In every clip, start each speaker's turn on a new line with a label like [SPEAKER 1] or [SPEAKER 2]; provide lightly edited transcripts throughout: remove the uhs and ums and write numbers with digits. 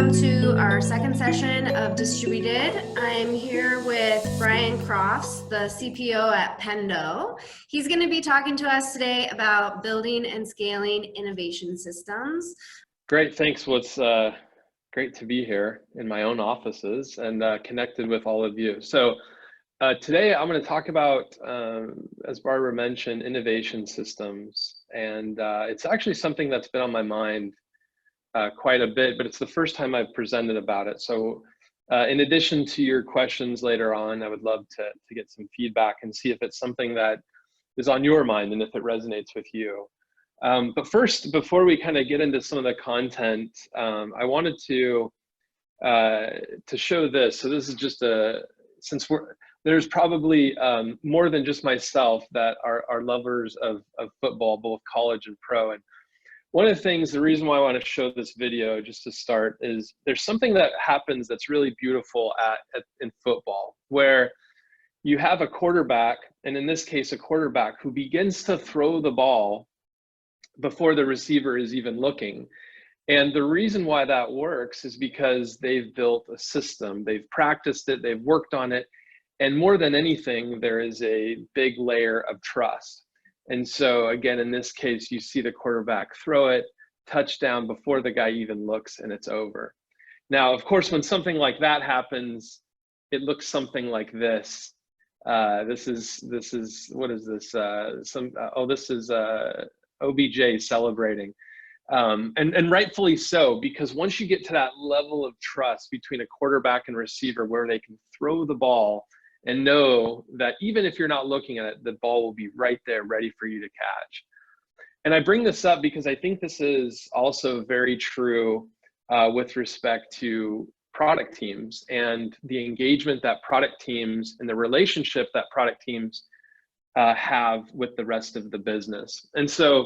[SPEAKER 1] welcome to our second session of Distributed. I'm here with Brian Crofts, the CPO at Pendo. He's going to be talking to us today about building and scaling innovation systems.
[SPEAKER 2] Great, thanks. Well, it's great to be here in my own offices and connected with all of you. So today I'm going to talk about, as Barbara mentioned, innovation systems. And it's actually something that's been on my mind quite a bit, but it's the first time I've presented about it. So in addition to your questions later on, I would love to get some feedback and see if it's something that is on your mind and if it resonates with you. But first, before we kind of get into some of the content, I wanted to show this. So this is just there's probably more than just myself that are lovers of football, both college and pro. And one of the things, the reason why I want to show this video just to start is there's something that happens that's really beautiful in football, where you have a quarterback, and in this case, a quarterback who begins to throw the ball before the receiver is even looking. And the reason why that works is because they've built a system, they've practiced it, they've worked on it. And more than anything, there is a big layer of trust. And so again, in this case, you see the quarterback throw it, touchdown before the guy even looks, and it's over. Now, of course, when something like that happens, it looks something like this. This is what is this? This is OBJ celebrating. And rightfully so, because once you get to that level of trust between a quarterback and receiver where they can throw the ball and know that even if you're not looking at it, the ball will be right there ready for you to catch. And I bring this up because I think this is also very true with respect to product teams and the engagement that product teams and the relationship that product teams have with the rest of the business. And so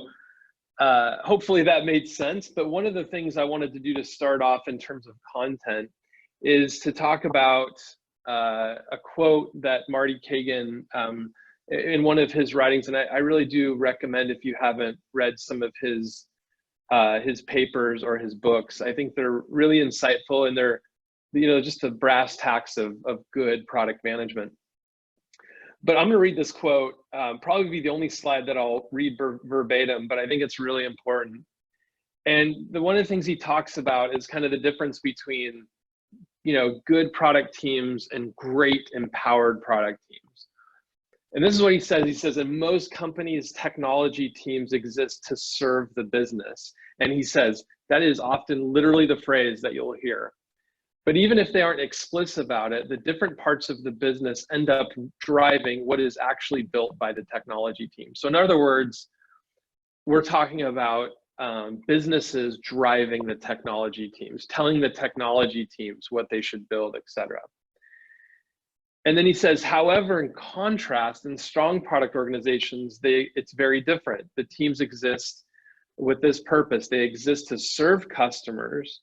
[SPEAKER 2] hopefully that made sense. But one of the things I wanted to do to start off in terms of content is to talk about a quote that Marty Kagan in one of his writings, and I really do recommend, if you haven't read some of his papers or his books, I think they're really insightful, and they're, just the brass tacks of good product management. But I'm going to read this quote, probably be the only slide that I'll read verbatim, but I think it's really important. And one of the things he talks about is kind of the difference between good product teams and great empowered product teams. And this is what he says. He says, in most companies, technology teams exist to serve the business. And he says, that is often literally the phrase that you'll hear. But even if they aren't explicit about it, the different parts of the business end up driving what is actually built by the technology team. So in other words, we're talking about businesses driving the technology teams, telling the technology teams what they should build, etc. And then he says, however, in contrast, in strong product organizations, it's very different. The teams exist with this purpose. They exist to serve customers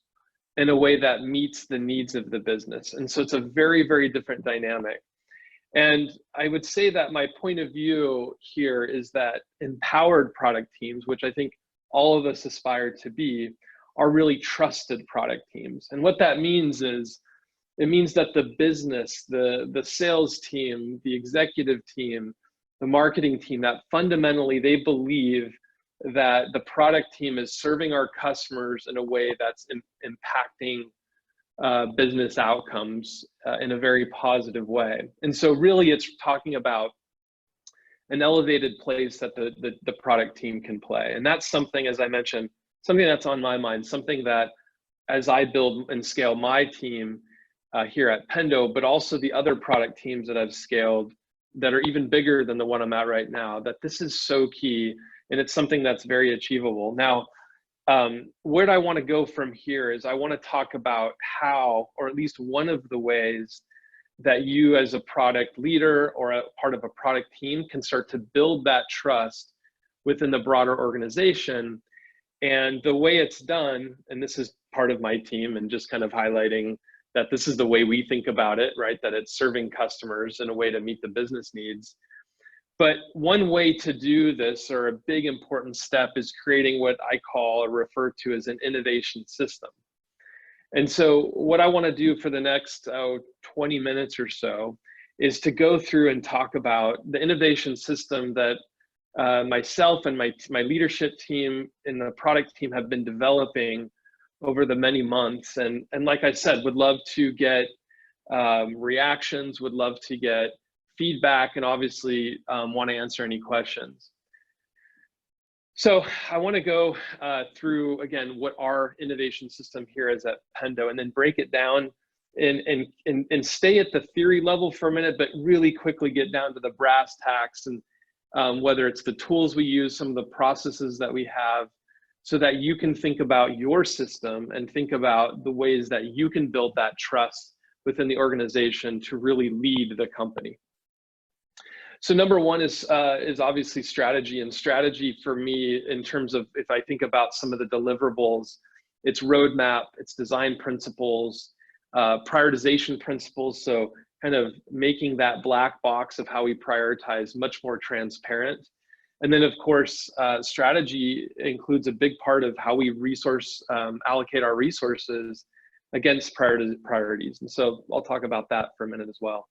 [SPEAKER 2] in a way that meets the needs of the business. And so it's a very, very different dynamic. And I would say that my point of view here is that empowered product teams, which I think all of us aspire to be, are really trusted product teams. And what that means is, it means that the business, the sales team, the executive team, the marketing team, that fundamentally they believe that the product team is serving our customers in a way that's impacting business outcomes in a very positive way. And so really it's talking about an elevated place that the product team can play. And that's something, as I mentioned, something that's on my mind, something that as I build and scale my team here at Pendo, but also the other product teams that I've scaled that are even bigger than the one I'm at right now, that this is so key, and it's something that's very achievable. Now, where I want to go from here is I want to talk about how, or at least one of the ways that you as a product leader or a part of a product team can start to build that trust within the broader organization. And the way it's done, and this is part of my team and just kind of highlighting that this is the way we think about it, right? That it's serving customers in a way to meet the business needs. But one way to do this, or a big important step, is creating what I call or refer to as an innovation system. And so what I want to do for the next 20 minutes or so is to go through and talk about the innovation system that myself and my leadership team and the product team have been developing over the many months. And like I said, would love to get reactions, would love to get feedback, and obviously want to answer any questions. So I want to go through, again, what our innovation system here is at Pendo, and then break it down and stay at the theory level for a minute, but really quickly get down to the brass tacks, and whether it's the tools we use, some of the processes that we have, so that you can think about your system and think about the ways that you can build that trust within the organization to really lead the company. So number one is obviously strategy, and strategy for me, in terms of, if I think about some of the deliverables, it's roadmap, it's design principles, prioritization principles. So kind of making that black box of how we prioritize much more transparent. And then of course, strategy includes a big part of how we allocate our resources against priorities. And so I'll talk about that for a minute as well.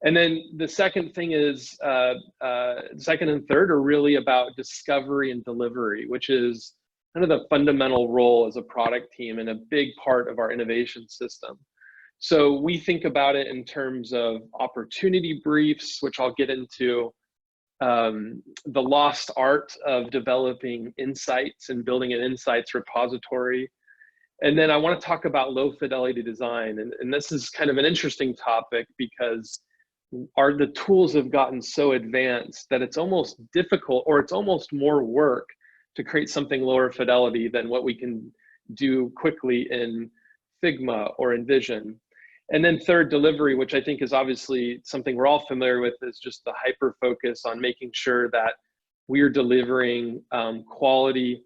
[SPEAKER 2] And then the second thing is, second and third are really about discovery and delivery, which is kind of the fundamental role as a product team and a big part of our innovation system. So we think about it in terms of opportunity briefs, which I'll get into, the lost art of developing insights and building an insights repository. And then I want to talk about low fidelity design. And this is kind of an interesting topic because the tools have gotten so advanced that it's almost difficult, or it's almost more work to create something lower fidelity than what we can do quickly in Figma or in Vision. And then third, delivery, which I think is obviously something we're all familiar with, is just the hyper focus on making sure that we are delivering quality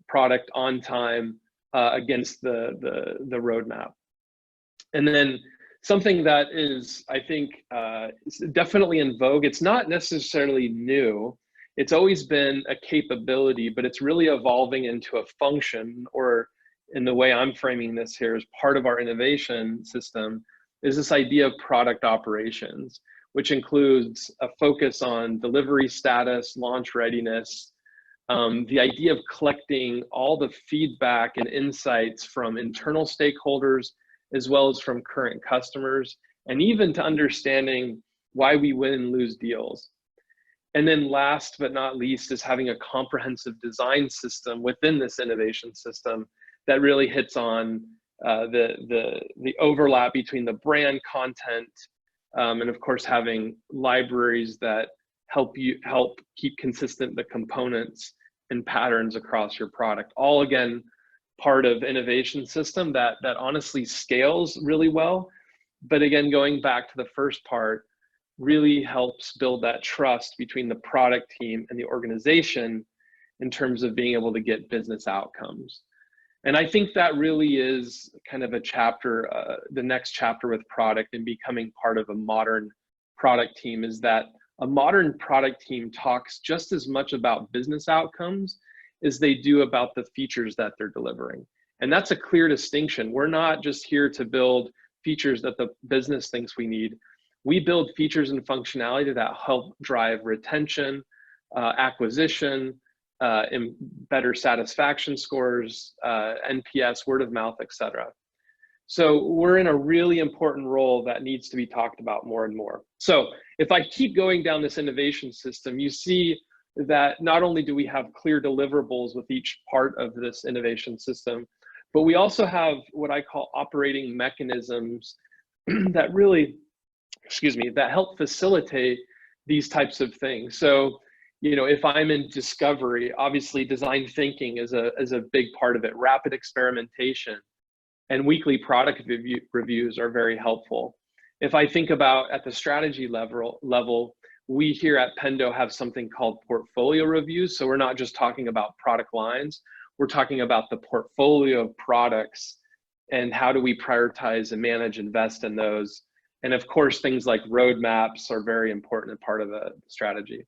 [SPEAKER 2] product on time against the roadmap. And then something that is, I think, is definitely in vogue. It's not necessarily new. It's always been a capability, but it's really evolving into a function, or in the way I'm framing this here as part of our innovation system, is this idea of product operations, which includes a focus on delivery status, launch readiness, the idea of collecting all the feedback and insights from internal stakeholders, as well as from current customers, and even to understanding why we win and lose deals. And then last but not least is having a comprehensive design system within this innovation system that really hits on the overlap between the brand content, and of course having libraries that help keep consistent the components and patterns across your product. All again, part of innovation system that honestly scales really well. But again, going back to the first part, really helps build that trust between the product team and the organization in terms of being able to get business outcomes. And I think that really is kind of a chapter, the next chapter with product and becoming part of a modern product team, is that a modern product team talks just as much about business outcomes as they do about the features that they're delivering. And that's a clear distinction. We're not just here to build features that the business thinks we need. We build features and functionality that help drive retention, acquisition, and better satisfaction scores, NPS, word of mouth, etc. So we're in a really important role that needs to be talked about more and more. So if I keep going down this innovation system, you see that not only do we have clear deliverables with each part of this innovation system, but we also have what I call operating mechanisms that really, that help facilitate these types of things. So, you know, if I'm in discovery, obviously design thinking is a big part of it. Rapid experimentation and weekly product reviews are very helpful. If I think about at the strategy level, we here at Pendo have something called portfolio reviews. So we're not just talking about product lines, we're talking about the portfolio of products and how do we prioritize and manage, invest in those. And of course, things like roadmaps are very important part of the strategy.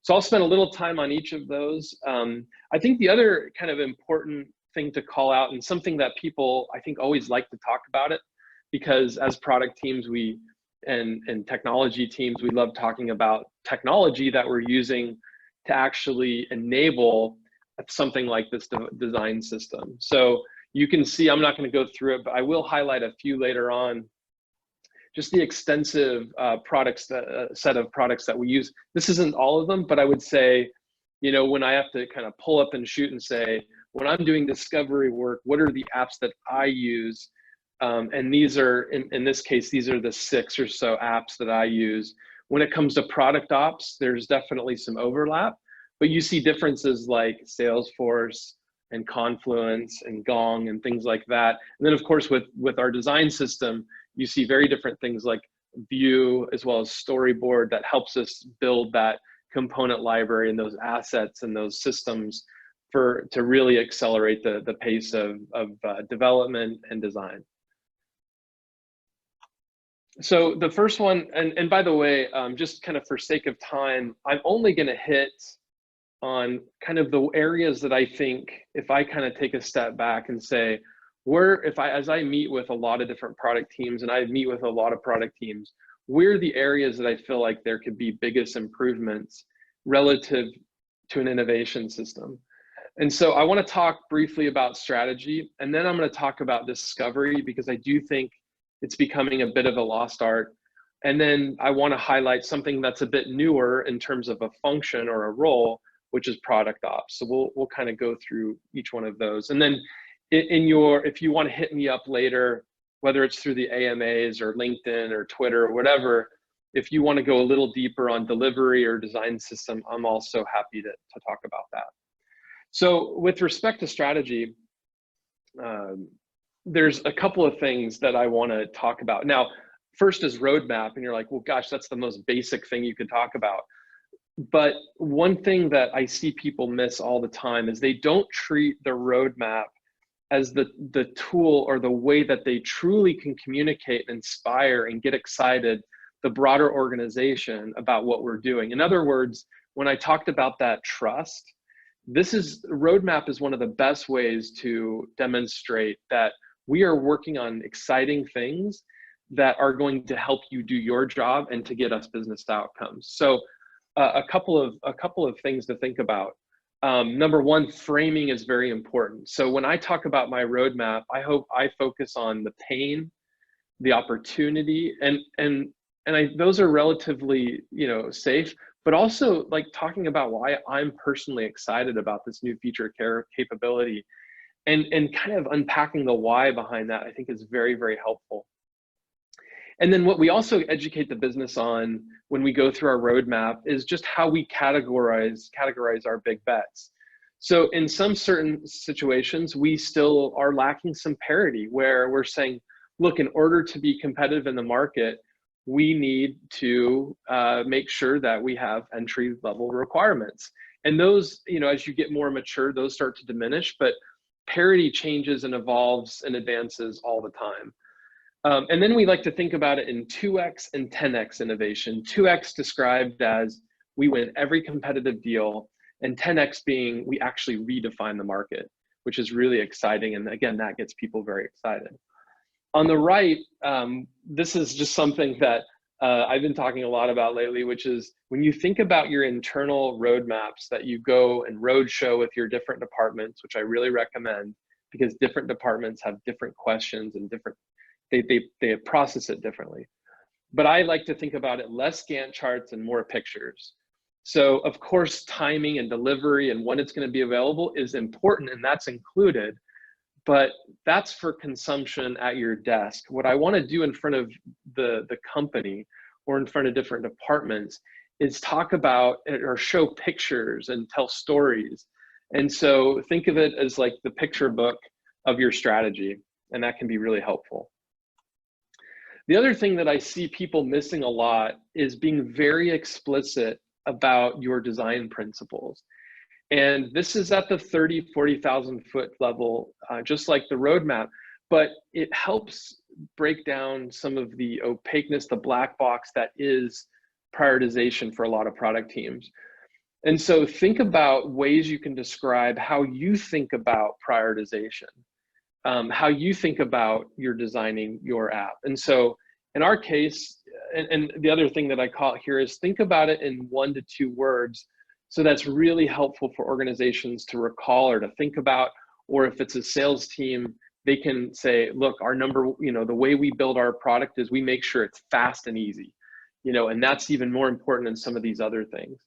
[SPEAKER 2] So I'll spend a little time on each of those. I think the other kind of important thing to call out, and something that people, I think, always like to talk about it, because as product teams, and technology teams, we love talking about technology that we're using to actually enable something like this design system. So you can see, I'm not going to go through it, but I will highlight a few later on, just the extensive set of products that we use. This isn't all of them, but I would say, you know, when I have to kind of pull up and shoot and say, when I'm doing discovery work, what are the apps that I use? And these are, in this case, these are the 6 or so apps that I use. When it comes to product ops, there's definitely some overlap, but you see differences like Salesforce and Confluence and Gong and things like that. And then of course, with our design system, you see very different things like Vue, as well as Storyboard, that helps us build that component library and those assets and those systems to really accelerate the pace of development and design. So the first one, and by the way, just kind of for sake of time, I'm only going to hit on kind of the areas that I think, if I kind of take a step back and say, as I meet with a lot of different product teams, and I meet with a lot of product teams, where are the areas that I feel like there could be biggest improvements relative to an innovation system. And so I want to talk briefly about strategy, and then I'm going to talk about discovery, because I do think it's becoming a bit of a lost art. And then I want to highlight something that's a bit newer in terms of a function or a role, which is product ops. So we'll kind of go through each one of those. And then if you want to hit me up later, whether it's through the AMAs or LinkedIn or Twitter or whatever, if you want to go a little deeper on delivery or design system, I'm also happy to talk about that. So with respect to strategy, there's a couple of things that I want to talk about. Now, first is roadmap, and you're like, well, gosh, that's the most basic thing you could talk about. But one thing that I see people miss all the time is they don't treat the roadmap as the tool or the way that they truly can communicate and inspire and get excited the broader organization about what we're doing. In other words, when I talked about that trust, roadmap is one of the best ways to demonstrate that we are working on exciting things that are going to help you do your job and to get us business outcomes. So a couple of things to think about. Number one, framing is very important. So when I talk about my roadmap, I hope I focus on the pain, the opportunity, and those are relatively, safe, but also like talking about why I'm personally excited about this new feature capability, and kind of unpacking the why behind that, I think is very, very helpful. And then what we also educate the business on when we go through our roadmap is just how we categorize our big bets. So in some certain situations, we still are lacking some parity, where we're saying, look, in order to be competitive in the market, we need to make sure that we have entry level requirements. And those, as you get more mature, those start to diminish, but parity changes and evolves and advances all the time. And then we like to think about it in 2x and 10x innovation. 2x described as we win every competitive deal, and 10x being we actually redefine the market, which is really exciting. And again, that gets people very excited. On the right, this is just something that I've been talking a lot about lately, which is when you think about your internal roadmaps that you go and roadshow with your different departments, which I really recommend, because different departments have different questions and they process it differently. But I like to think about it less Gantt charts and more pictures. So of course, timing and delivery and when it's going to be available is important, and that's included, but that's for consumption at your desk. What I want to do in front of the company or in front of different departments is talk about or show pictures and tell stories. And so think of it as like the picture book of your strategy, and that can be really helpful. The other thing that I see people missing a lot is being very explicit about your design principles. And this is at the 30, 40,000 foot level, just like the roadmap, but it helps break down some of the opaqueness, the black box that is prioritization for a lot of product teams. And so think about ways you can describe how you think about prioritization, how you think about your designing your app. And so in our case, and the other thing that I call it here is think about it in 1 to 2 words. So that's really helpful for organizations to recall or to think about, or if it's a sales team, they can say, look, our number, the way we build our product is we make sure it's fast and easy, and that's even more important than some of these other things.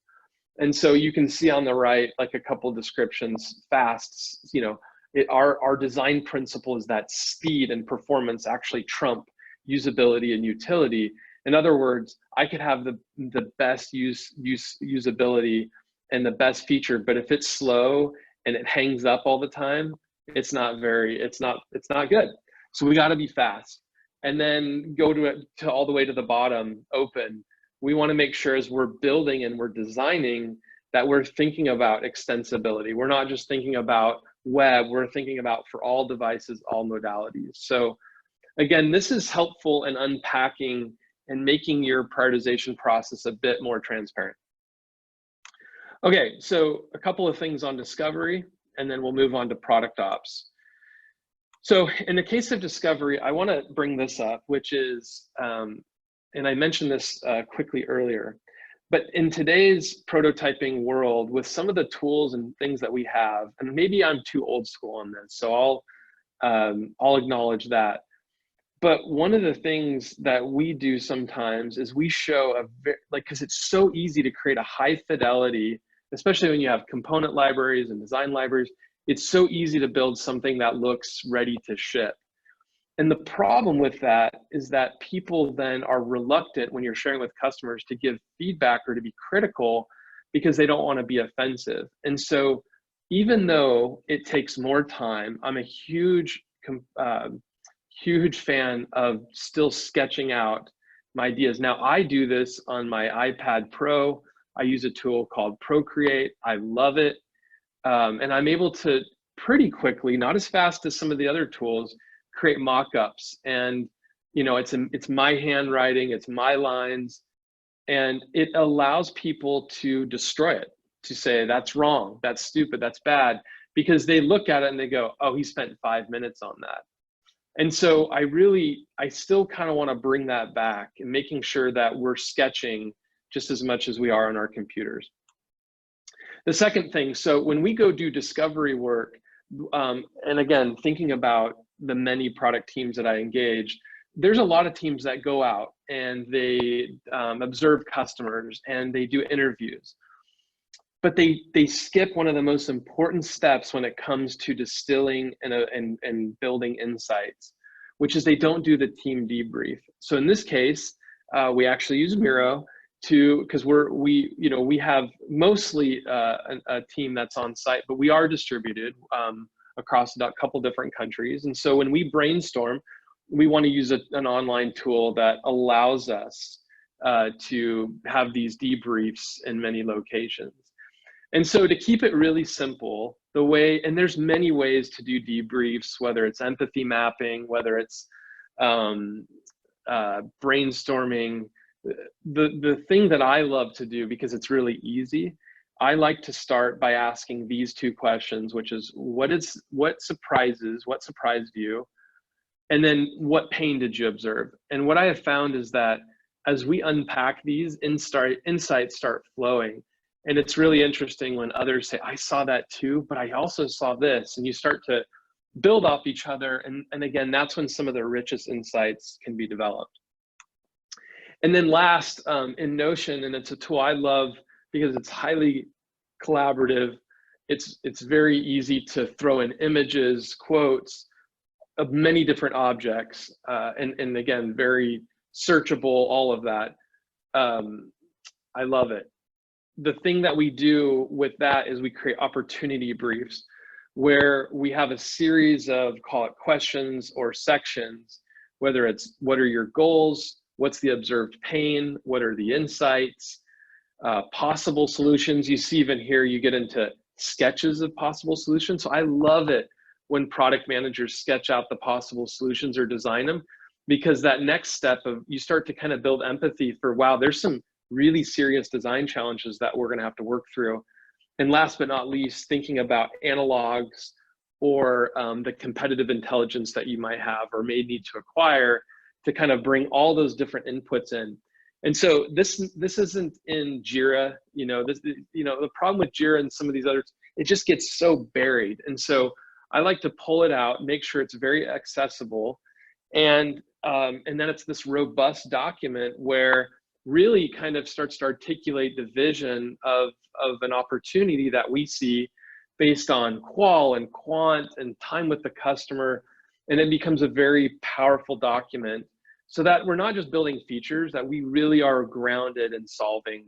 [SPEAKER 2] And so you can see on the right, like a couple of descriptions, fast, our design principle is that speed and performance actually trump usability and utility. In other words, I could have the best usability and the best feature, but if it's slow and it hangs up all the time, it's not good. So we got to be fast. And then go to all the way to the bottom, open. We want to make sure as we're building and we're designing that we're thinking about extensibility. We're not just thinking about web, we're thinking about for all devices, all modalities. So again, this is helpful in unpacking and making your prioritization process a bit more transparent. Okay, so a couple of things on discovery, and then we'll move on to product ops. So in the case of discovery, I want to bring this up, which is, and I mentioned this quickly earlier, but in today's prototyping world, with some of the tools and things that we have, and maybe I'm too old school on this, so I'll acknowledge that. But one of the things that we do sometimes is we show because it's so easy to create a high fidelity, especially when you have component libraries and design libraries, it's so easy to build something that looks ready to ship. And the problem with that is that people then are reluctant when you're sharing with customers to give feedback or to be critical because they don't want to be offensive. And so even though it takes more time, I'm a huge fan of still sketching out my ideas. Now I do this on my iPad Pro. I use a tool called Procreate. I love it. And I'm able to pretty quickly, not as fast as some of the other tools, create mock-ups. And it's my handwriting, it's my lines, and it allows people to destroy it, to say that's wrong, that's stupid, that's bad, because they look at it and they go, oh, he spent 5 minutes on that. And so I still kind of want to bring that back and making sure that we're sketching just as much as we are on our computers. The second thing, so when we go do discovery work, and again, thinking about the many product teams that I engage, there's a lot of teams that go out and they observe customers and they do interviews. But they skip one of the most important steps when it comes to distilling and building insights, which is they don't do the team debrief. So in this case, we actually use Miro because we have mostly a team that's on site, but we are distributed across a couple different countries. And so when we brainstorm, we want to use an online tool that allows us to have these debriefs in many locations. And so to keep it really simple, and there's many ways to do debriefs, whether it's empathy mapping, whether it's brainstorming. The thing that I love to do, because it's really easy, I like to start by asking these 2 questions, which is what surprised you? And then what pain did you observe? And what I have found is that as we unpack these, insights start flowing. And it's really interesting when others say, I saw that too, but I also saw this. And you start to build off each other. And again, that's when some of the richest insights can be developed. And then last, in Notion, and it's a tool I love because it's highly collaborative. It's very easy to throw in images, quotes of many different objects. And again, very searchable, all of that. I love it. The thing that we do with that is we create opportunity briefs where we have a series of, call it questions or sections, whether it's what are your goals, what's the observed pain, what are the insights, possible solutions. You see even here, you get into sketches of possible solutions. So I love it when product managers sketch out the possible solutions or design them, because that next step of you start to kind of build empathy for, wow, there's some really serious design challenges that we're going to have to work through. And last but not least, thinking about analogs or the competitive intelligence that you might have or may need to acquire to kind of bring all those different inputs in. And so this isn't in Jira, the problem with Jira and some of these others, it just gets so buried. And so I like to pull it out, make sure it's very accessible, and then it's this robust document where really kind of starts to articulate the vision of an opportunity that we see based on qual and quant and time with the customer. And it becomes a very powerful document so that we're not just building features, that we really are grounded in solving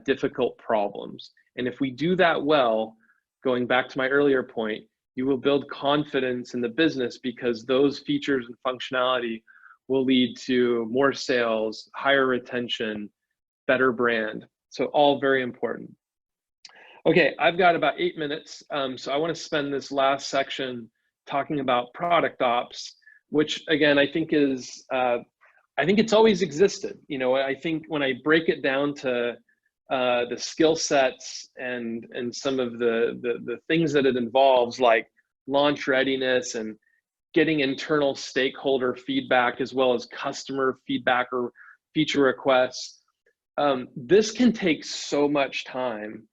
[SPEAKER 2] difficult problems. And if we do that well, going back to my earlier point, you will build confidence in the business because those features and functionality will lead to more sales, higher retention, better brand. So all very important. Okay, I've got about 8 minutes. So I want to spend this last section talking about product ops, which again, I think is, I think it's always existed. I think when I break it down to the skill sets and some of the things that it involves, like launch readiness and getting internal stakeholder feedback as well as customer feedback or feature requests, this can take so much time.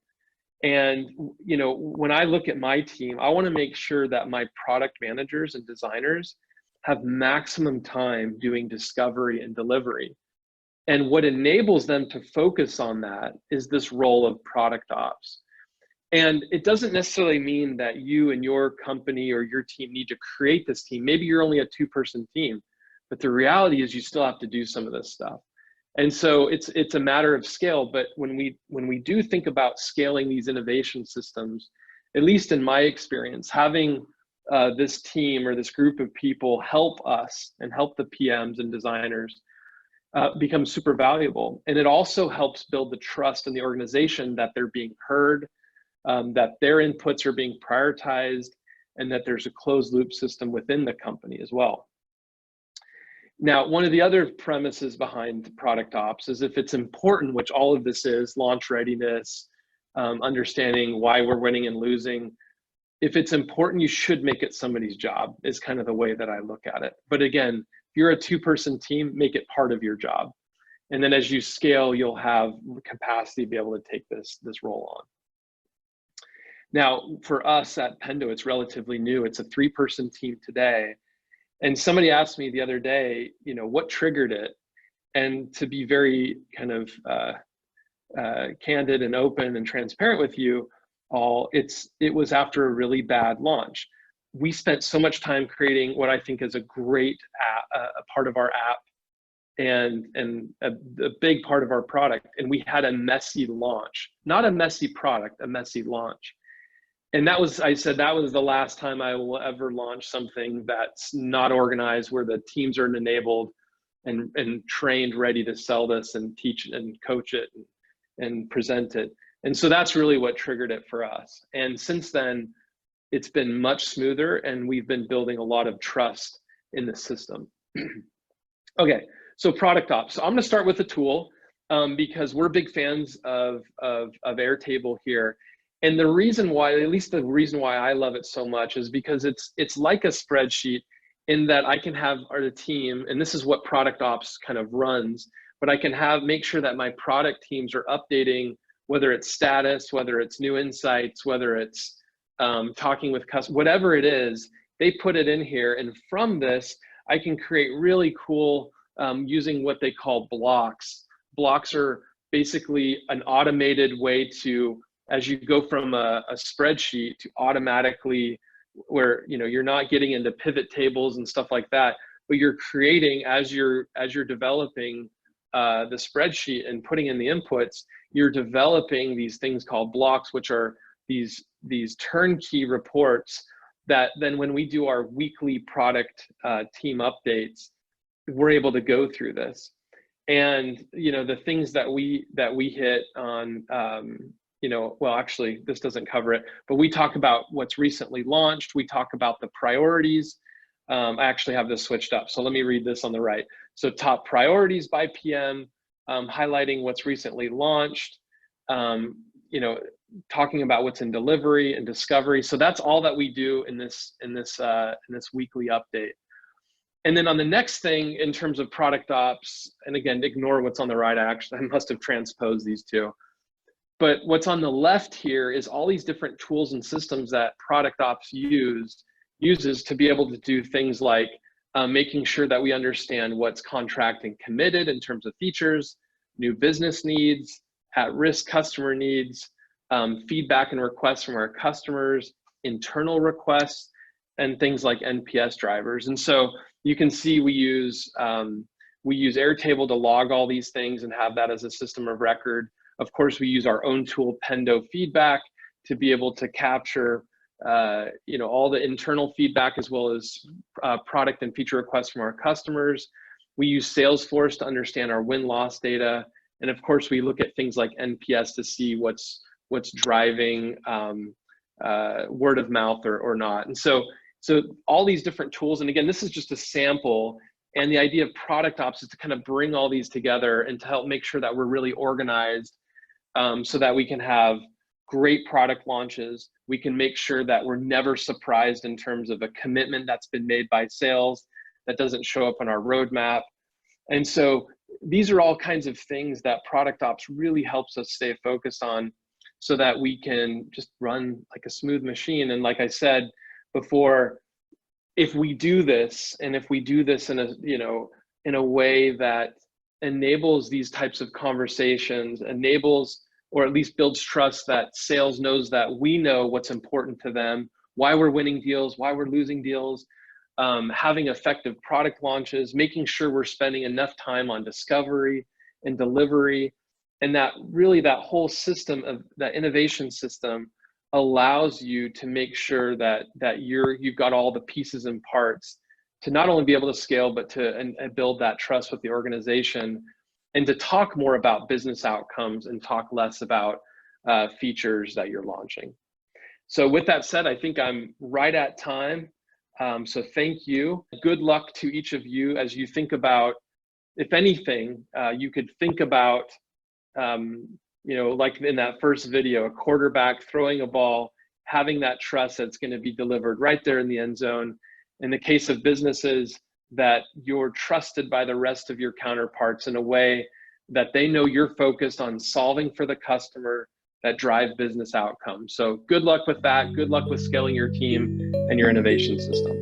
[SPEAKER 2] And when I look at my team, I want to make sure that my product managers and designers have maximum time doing discovery and delivery. And what enables them to focus on that is this role of product ops. And it doesn't necessarily mean that you and your company or your team need to create this team. Maybe you're only a 2-person team, but the reality is you still have to do some of this stuff. And so it's a matter of scale. But when we do think about scaling these innovation systems, at least in my experience, having this team or this group of people help us and help the PMs and designers becomes super valuable. And it also helps build the trust in the organization that they're being heard, that their inputs are being prioritized, and that there's a closed loop system within the company as well. Now, one of the other premises behind product ops is if it's important, which all of this is, launch readiness, understanding why we're winning and losing. If it's important, you should make it somebody's job, is kind of the way that I look at it. But again, if you're a 2-person team, make it part of your job. And then as you scale, you'll have capacity to be able to take this role on. Now, for us at Pendo, it's relatively new. It's a 3-person team today. And somebody asked me the other day, what triggered it? And to be very kind of candid and open and transparent with you all, it was after a really bad launch. We spent so much time creating what I think is a great a part of our app and a big part of our product. And we had a messy launch, not a messy product, a messy launch. And I said, that was the last time I will ever launch something that's not organized, where the teams are enabled and trained, ready to sell this and teach and coach it and present it. And so that's really what triggered it for us. And since then, it's been much smoother, and we've been building a lot of trust in the system. Okay, so product ops. So I'm gonna start with a tool because we're big fans of Airtable here. And the reason why, at least the reason why I love it so much, is because it's like a spreadsheet in that I can have the team, and this is what product ops kind of runs, but I can make sure that my product teams are updating, whether it's status, whether it's new insights, whether it's talking with customers, whatever it is, they put it in here. And from this, I can create really cool, using what they call blocks. Blocks are basically an automated way to, as you go from a spreadsheet to automatically, where you're not getting into pivot tables and stuff like that, but you're creating, as you're developing the spreadsheet and putting in the inputs, you're developing these things called blocks, which are these turnkey reports that then when we do our weekly product team updates, we're able to go through this. And the things that we hit on, well, actually, this doesn't cover it, but we talk about what's recently launched. We talk about the priorities. I actually have this switched up, so let me read this on the right. So top priorities by PM, highlighting what's recently launched, talking about what's in delivery and discovery. So that's all that we do in this weekly update. And then on the next thing, in terms of product ops, and again, ignore what's on the right. I must have transposed these two. But what's on the left here is all these different tools and systems that product ops uses to be able to do things like making sure that we understand what's contract and committed in terms of features, new business needs, at-risk customer needs, feedback and requests from our customers, internal requests, and things like NPS drivers. And so you can see we use Airtable to log all these things and have that as a system of record. Of course, we use our own tool, Pendo Feedback, to be able to capture all the internal feedback as well as product and feature requests from our customers. We use Salesforce to understand our win-loss data. And of course, we look at things like NPS to see what's driving word of mouth or not. And so all these different tools, and again, this is just a sample, and the idea of product ops is to kind of bring all these together and to help make sure that we're really organized so that we can have great product launches. We can make sure that we're never surprised in terms of a commitment that's been made by sales that doesn't show up on our roadmap. And so these are all kinds of things that product ops really helps us stay focused on so that we can just run like a smooth machine. And like I said before, if we do this, and if we do this in a way that enables these types of conversations, enables or at least builds trust that sales knows that we know what's important to them, why we're winning deals, why we're losing deals, having effective product launches, making sure we're spending enough time on discovery and delivery, and that really that whole system of that innovation system allows you to make sure that you've got all the pieces and parts to not only be able to scale, but to build that trust with the organization, and to talk more about business outcomes and talk less about features that you're launching. So with that said, I think I'm right at time. So thank you. Good luck to each of you as you think about, if anything, you could think about, like in that first video, a quarterback throwing a ball, having that trust that's going to be delivered right there in the end zone. In the case of businesses, that you're trusted by the rest of your counterparts in a way that they know you're focused on solving for the customer that drive business outcomes. So good luck with that. Good luck with scaling your team and your innovation system.